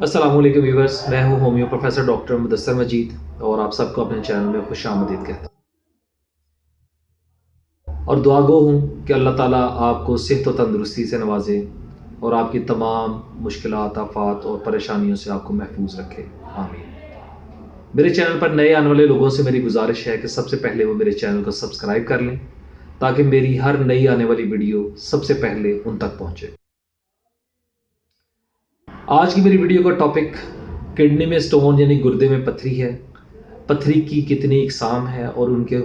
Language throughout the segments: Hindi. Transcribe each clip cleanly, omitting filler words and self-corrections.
अस्सलाम वालेकुम व्यूअर्स, मैं हूं होमियो प्रोफेसर डॉक्टर मुदस्सर मजीद और आप सबको अपने चैनल में खुशामदीद कहता हूं और दुआ गो हूं कि अल्लाह ताला आपको सेहत और तंदुरुस्ती से नवाजे और आपकी तमाम मुश्किलात, आफात और परेशानियों से आपको महफूज रखे। आमीन। मेरे चैनल पर नए आने वाले लोगों से मेरी गुजारिश है कि सबसे पहले वो मेरे चैनल को सब्सक्राइब कर लें ताकि मेरी हर नई आने वाली वीडियो सबसे पहले उन तक पहुंचे। आज की मेरी वीडियो का टॉपिक किडनी में स्टोन यानी गुर्दे में पथरी है। पथरी की कितनी इकसाम है और उनके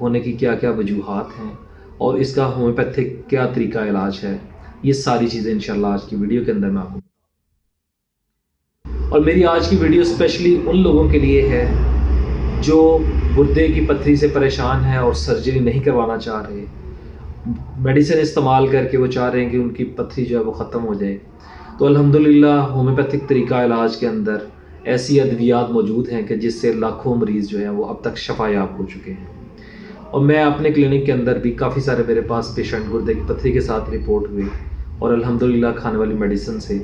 होने की क्या क्या वजूहात हैं और इसका होम्योपैथिक क्या तरीका इलाज है, ये सारी चीज़ें इंशाल्लाह आज की वीडियो के अंदर मैं आपको। और मेरी आज की वीडियो स्पेशली उन लोगों के लिए है जो गुर्दे की पथरी से परेशान है और सर्जरी नहीं करवाना चाह रहे, मेडिसिन इस्तेमाल करके वो चाह रहे हैं कि उनकी पथरी जो है वो ख़त्म हो जाए। तो अल्हम्दुलिल्लाह होम्योपैथिक तरीका इलाज के अंदर ऐसी अद्वियात मौजूद हैं कि जिससे लाखों मरीज़ जो हैं वो अब तक शफायाब हो चुके हैं। और मैं अपने क्लिनिक के अंदर भी काफ़ी सारे मेरे पास पेशेंट गुर्दे की पथरी के साथ रिपोर्ट हुए और अल्हम्दुलिल्लाह खाने वाली मेडिसिन से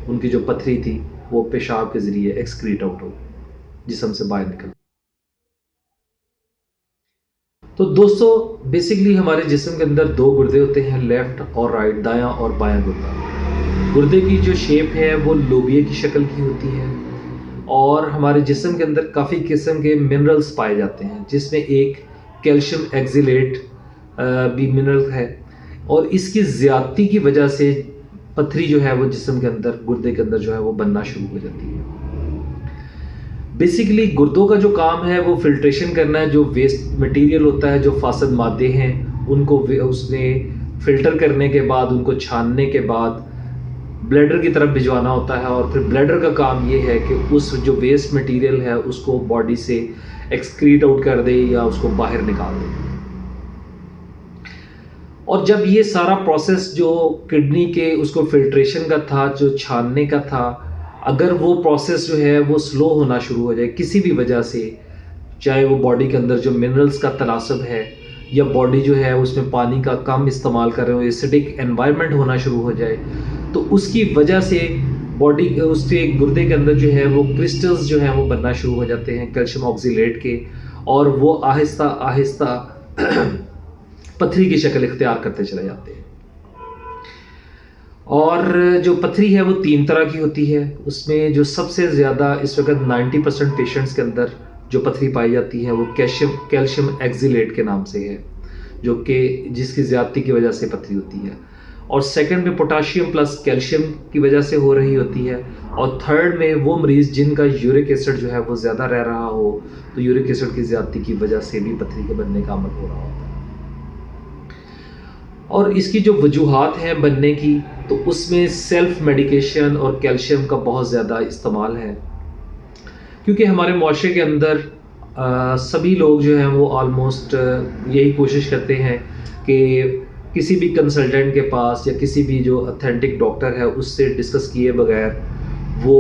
उनकी जो पथरी थी वो पेशाब के ज़रिए एक्सक्रीट आउट हो, जिस्म से बाहर निकल। तो दोस्तों बेसिकली हमारे जिस्म के अंदर दो गुर्दे होते हैं, लेफ़्ट और राइट, दायां और बायां गुर्दा। गुर्दे की जो शेप है वो लोबिया की शक्ल की होती है और हमारे जिस्म के अंदर काफ़ी किस्म के मिनरल्स पाए जाते हैं, जिसमें एक कैल्शियम एक्सिलेट भी मिनरल है और इसकी ज़्यादती की वजह से पथरी जो है वो जिस्म के अंदर, गुर्दे के अंदर जो है वो बनना शुरू हो जाती है। बेसिकली गुर्दों का जो काम है वो फिल्ट्रेशन करना है। जो वेस्ट मटेरियल होता है, जो फासद मादे हैं, उनको उसमें फ़िल्टर करने के बाद, उनको छानने के बाद ब्लैडर की तरफ भिजवाना होता है और फिर ब्लैडर का काम ये है कि उस जो वेस्ट मटेरियल है उसको बॉडी से एक्सक्रीट आउट कर दे या उसको बाहर निकाल दे। और जब ये सारा प्रोसेस जो किडनी के उसको फिल्ट्रेशन का था, जो छानने का था, अगर वो प्रोसेस जो है वो स्लो होना शुरू हो जाए किसी भी वजह से, चाहे वो बॉडी के अंदर जो मिनरल्स का तनासब है या बॉडी जो है उसमें पानी का कम इस्तेमाल कर रहे हो, एसिडिक एनवायरनमेंट होना शुरू हो जाए, तो उसकी वजह से बॉडी उसके गुर्दे के अंदर जो है वो क्रिस्टल्स जो हैं वो बनना शुरू हो जाते हैं कैल्शियम ऑक्सिलेट के, और वो आहिस्ता आहिस्ता पथरी की शक्ल इख्तियार करते चले जाते हैं। और जो पथरी है वो 3 तरह की होती है। उसमें जो सबसे ज़्यादा इस वक्त 90% पेशेंट्स के अंदर जो पथरी पाई जाती है वो कैल्शियम एक्सिलेट के नाम से है, जो कि जिसकी ज़्यादती की वजह से पथरी होती है। और सेकंड में पोटाशियम प्लस कैल्शियम की वजह से हो रही होती है। और थर्ड में वो मरीज़ जिनका यूरिक एसिड जो है वो ज़्यादा रह रहा हो, तो यूरिक एसिड की ज़्यादती की वजह से भी पथरी के बनने का अमल हो रहा होता है। और इसकी जो वजूहात हैं बनने की, तो उसमें सेल्फ मेडिकेशन और कैल्शियम का बहुत ज़्यादा इस्तेमाल है, क्योंकि हमारे मुआशरे के अंदर सभी लोग जो हैं वो ऑलमोस्ट यही कोशिश करते हैं कि किसी भी कंसल्टेंट के पास या किसी भी जो ऑथेंटिक डॉक्टर है उससे डिस्कस किए बगैर वो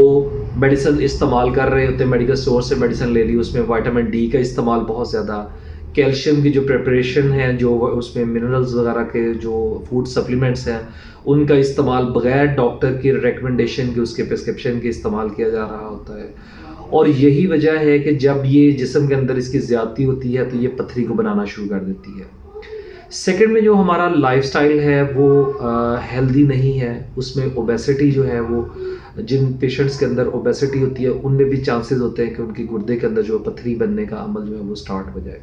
मेडिसिन इस्तेमाल कर रहे होते हैं। मेडिकल स्टोर से मेडिसिन ले ली, उसमें विटामिन डी का इस्तेमाल बहुत ज़्यादा, कैल्शियम की जो प्रिपरेशन है, जो उसमें मिनरल्स वगैरह के जो फूड सप्लीमेंट्स हैं उनका इस्तेमाल बगैर डॉक्टर की रिकमेंडेशन के, उसके प्रिस्क्रिप्शन के इस्तेमाल किया जा रहा होता है। और यही वजह है कि जब ये जिस्म के अंदर इसकी ज़्यादती होती है तो ये पथरी को बनाना शुरू कर देती है। सेकंड में जो हमारा लाइफस्टाइल है वो हेल्दी नहीं है, उसमें ओबेसिटी जो है वो, जिन पेशेंट्स के अंदर ओबेसिटी होती है उनमें भी चांसेस होते हैं कि उनकी गुर्दे के अंदर जो पथरी बनने का अमल जो है वो स्टार्ट हो जाए।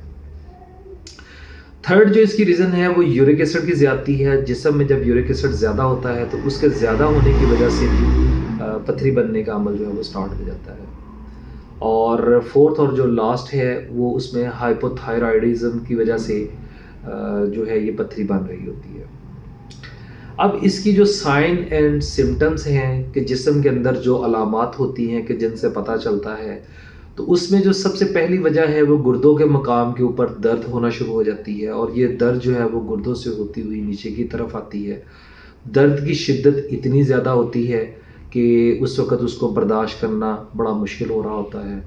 थर्ड जो इसकी रीज़न है वो यूरिक एसिड की ज़्यादती है। जिस्म में जब यूरिक एसिड ज़्यादा होता है तो उसके ज़्यादा होने की वजह से भी पथरी बनने का अमल जो है वो स्टार्ट हो जाता है। और फोर्थ और जो लास्ट है वो उसमें हाइपोथायराइडिज्म की वजह से जो है ये पथरी बन रही होती है। अब इसकी जो साइन एंड सिम्टम्स हैं कि जिस्म के अंदर जो अलामात होती हैं कि जिनसे पता चलता है, तो उसमें जो सबसे पहली वजह है वो गुर्दों के मकाम के ऊपर दर्द होना शुरू हो जाती है और ये दर्द जो है वो गुर्दों से होती हुई नीचे की तरफ आती है। दर्द की शिद्दत इतनी ज़्यादा होती है कि उस वक़्त उसको बर्दाश्त करना बड़ा मुश्किल हो रहा होता है।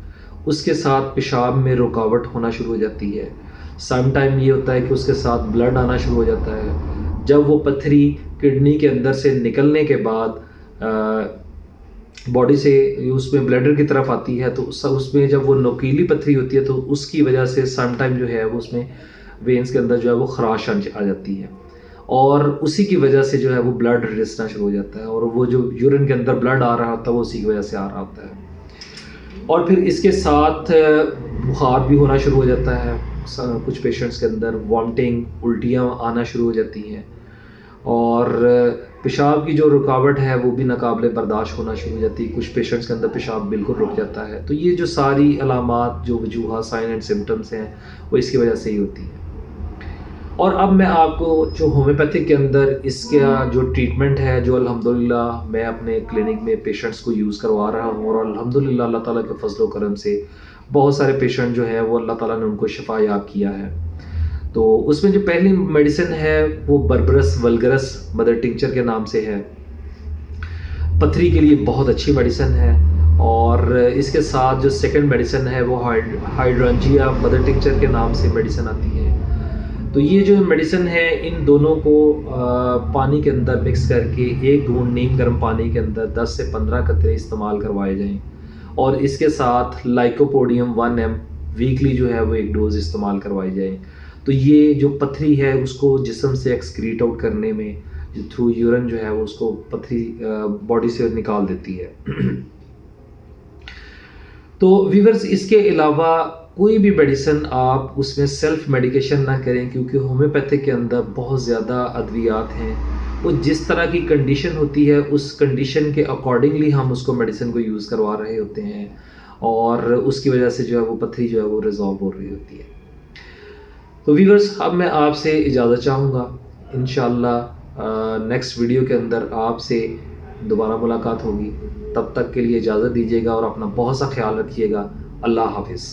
उसके साथ पेशाब में रुकावट होना शुरू हो जाती है। सम टाइम ये होता है कि उसके साथ ब्लड आना शुरू हो जाता है। जब वो पथरी किडनी के अंदर से निकलने के बाद बॉडी से उसमें ब्लैडर की तरफ आती है, तो उसमें जब वो नोकीली पथरी होती है तो उसकी वजह से सम टाइम जो है वो उसमें वेन्स के अंदर जो है वो खराश आ जाती है, और उसी की वजह से जो है वो ब्लड रिसना शुरू हो जाता है, और वो जो यूरिन के अंदर ब्लड आ रहा होता है वो उसी की वजह से आ रहा होता है। और फिर इसके साथ बुखार भी होना शुरू हो जाता है, कुछ पेशेंट्स के अंदर वॉमिटिंग उल्टियाँ आना शुरू हो जाती हैं, और पेशाब की जो रुकावट है वो भी नाकाबिले बर्दाश्त होना शुरू हो जाती है। कुछ पेशेंट्स के अंदर पेशाब बिल्कुल रुक जाता है। तो ये जो सारी अलामात, जो वजूहात, साइन एंड सिम्टम्स हैं, वो इसकी वजह से ही होती है। और अब मैं आपको जो होम्योपैथिक के अंदर इसका जो ट्रीटमेंट है, जो अल्हम्दुलिल्लाह मैं अपने क्लिनिक में पेशेंट्स को यूज़ करवा रहा हूँ, और अल्हम्दुलिल्लाह अल्लाह ताला के फजल करम से बहुत सारे पेशेंट जो हैं वो अल्लाह ताला ने उनको शिफा याब किया है। तो उसमें जो पहली मेडिसिन है वो बर्बरस वल्गरस मदर टिंचर के नाम से है। पथरी के लिए बहुत अच्छी मेडिसिन है। और इसके साथ जो सेकंड मेडिसिन है वो हाइड्रांजिया मदर टिंचर के नाम से मेडिसिन आती है। तो ये जो मेडिसिन है, इन दोनों को पानी के अंदर मिक्स करके 1 घूंट नीम गर्म पानी के अंदर 10 से 15 कतरे इस्तेमाल करवाए जाएं, और इसके साथ लाइकोपोडियम 1 mg वीकली जो है वो 1 डोज इस्तेमाल करवाई जाए। तो ये जो पथरी है उसको जिस्म से एक्सक्रीट आउट करने में, जो थ्रू यूरिन जो है वो उसको पथरी बॉडी से निकाल देती है। तो वीवर्स, इसके अलावा कोई भी मेडिसिन आप उसमें सेल्फ मेडिकेशन ना करें, क्योंकि होम्योपैथिक के अंदर बहुत ज़्यादा अद्वियात हैं। वो जिस तरह की कंडीशन होती है उस कंडीशन के अकॉर्डिंगली हम उसको मेडिसिन को यूज़ करवा रहे होते हैं, और उसकी वजह से जो है वो पथरी जो है वो रिजॉल्व हो रही होती है। तो वीवर्स, अब मैं आपसे इजाज़त चाहूँगा। इंशाल्लाह नेक्स्ट वीडियो के अंदर आपसे दोबारा मुलाकात होगी। तब तक के लिए इजाज़त दीजिएगा और अपना बहुत सा ख्याल रखिएगा। अल्लाह हाफिज़।